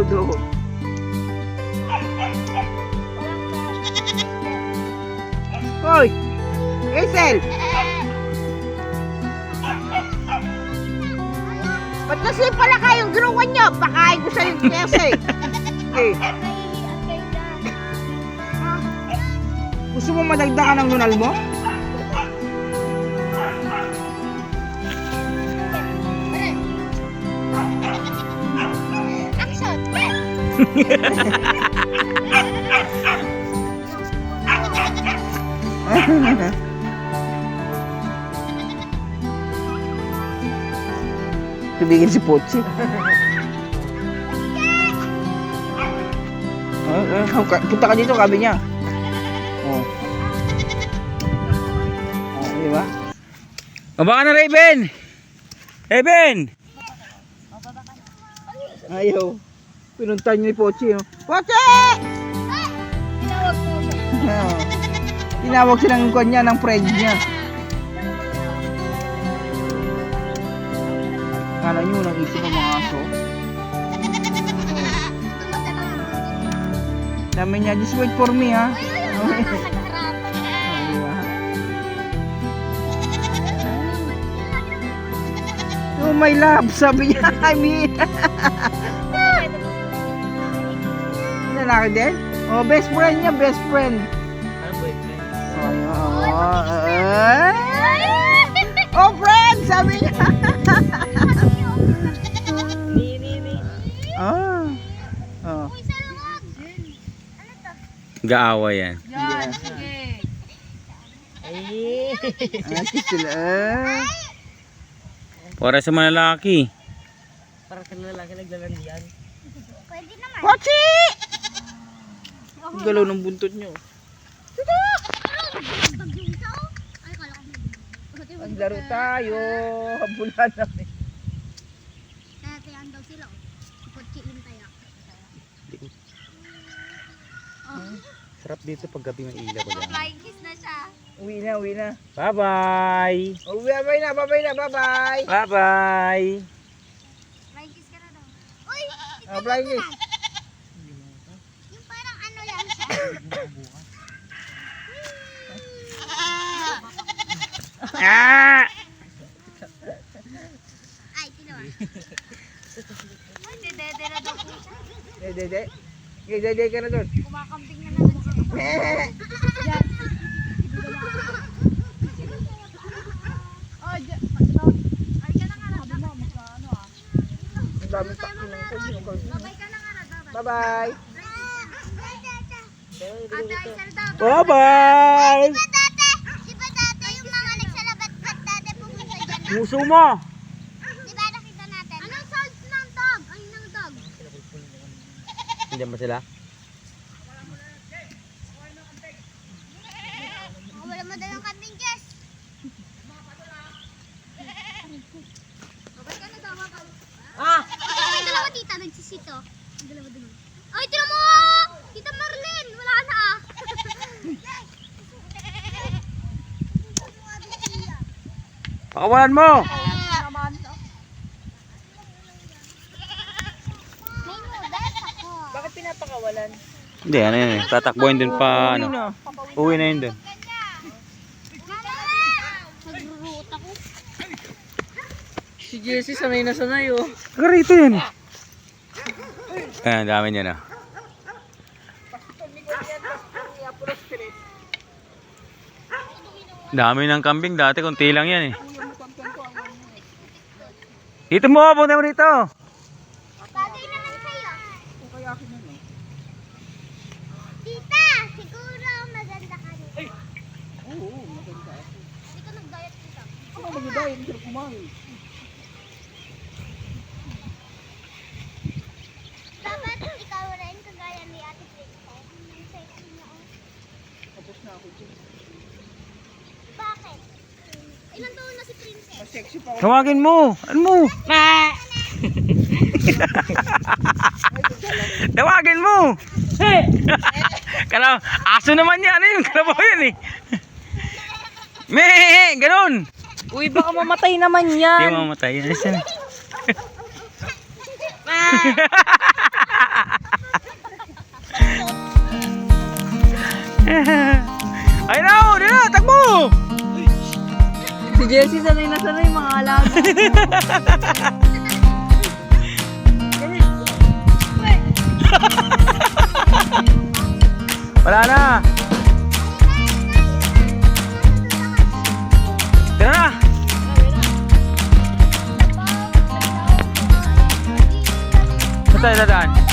doon. Hoy! Hazel! Ba't kasi pala kayong ginawa niyo? Pakain ko sa yung kasi. Okay. Gusto mo madagdagan ng lunal mo? Action! Tubigin si Pochi. Punta ka dito, kabi niya. Oh. Oh, di ba? Baba ka na, Raven! Raven! Ayaw. Pinunta niyo ni Pochi. Oh. Pochi! Tinawag po siya. Oh. Tinawag silang kanya ng friend niya. Kala niyo walang isip ang mga aso. Sabi niya, just wait for me ha. Oh my love, sabi niya. I mean. Lalaki din? Oh, best friend niya, best friend. Oh, friend, sabi niya. Ah. Oh. Gaawa yan. Yan, sige. Ate sila. Para sa mga lalaki. Para sa lalaki naglalandian. Pwede naman. Pochi! Ang galaw ng buntot niyo. Maglaro tayo. Habulan namin. Tayan daw sila. Ipot-chilin tayo. Sarap dito pag gabi may ilaw ko dyan. Flying kiss na siya. Uwi na, uwi na. Bye-bye! Oh, bye-bye na, bye-bye na, bye-bye. Bye-bye! Flying kiss ka na daw. Uy! Oh, flying kiss. Yung parang ano lang siya. Ah! Ay, tinawa. Dede na daw po siya. Dede. Dede ka na doon. Kumakambing na naman siya. Yan. Ay, ka na nga na. Ang dami takti ng kundi. Babay ka na nga na. Bye-bye. Ate Aisel daw. Bye-bye! Di ba dati yung mga nagsalabat-bat dati pumunta dyan na? Puso mo! Di ba nakita natin? Anong sound ng dog? Ay, ng dog. Hindi ba sila? Wala mo dalang kambing, Jess. Babay ka na daw, babay. Ah! Ay, dalawa tita, nagsisito. Ang dalawa dalawa. Ay, tira mo! Tita Marlene, wala na ah. Pakawalan mo! May noodles ako. Bakit pinapakawalan? Hindi, ano yun eh. Tatakbuhin din pa, ano. Uwi na yun dun. Nagruruot ako. Si Jessie sanay na sanay oh. Karito yun. Ayan, dami niya na. Dami ng kambing. Dati konti lang yan eh. Dito mo, punta mo dito. Bagay naman sa'yo. Tita, siguro maganda ka rin. Oo, maganda. Hindi ka nag-diet tita. Ako mag-diet, hindi ko kumain. Dapat ikaw rin kagaya ni Ate Princess. Ang sexy niya oh. Tapos na ako dyan. Bakit? Ilan taon na si Princess? Mas sexy pa ako. Tawagin mo. Ano mo? Tawagin mo. Kala, aso naman yan. Ano yung kalabaw yan eh. Meh, ganun. Uy, baka mamatay naman Hindi yan. mamatay. Yan. Ayun na, ayun na, takbo! Si Jessie sanay na sanay mga alaga. Wala na! Tira na! Saan tayo dadaan?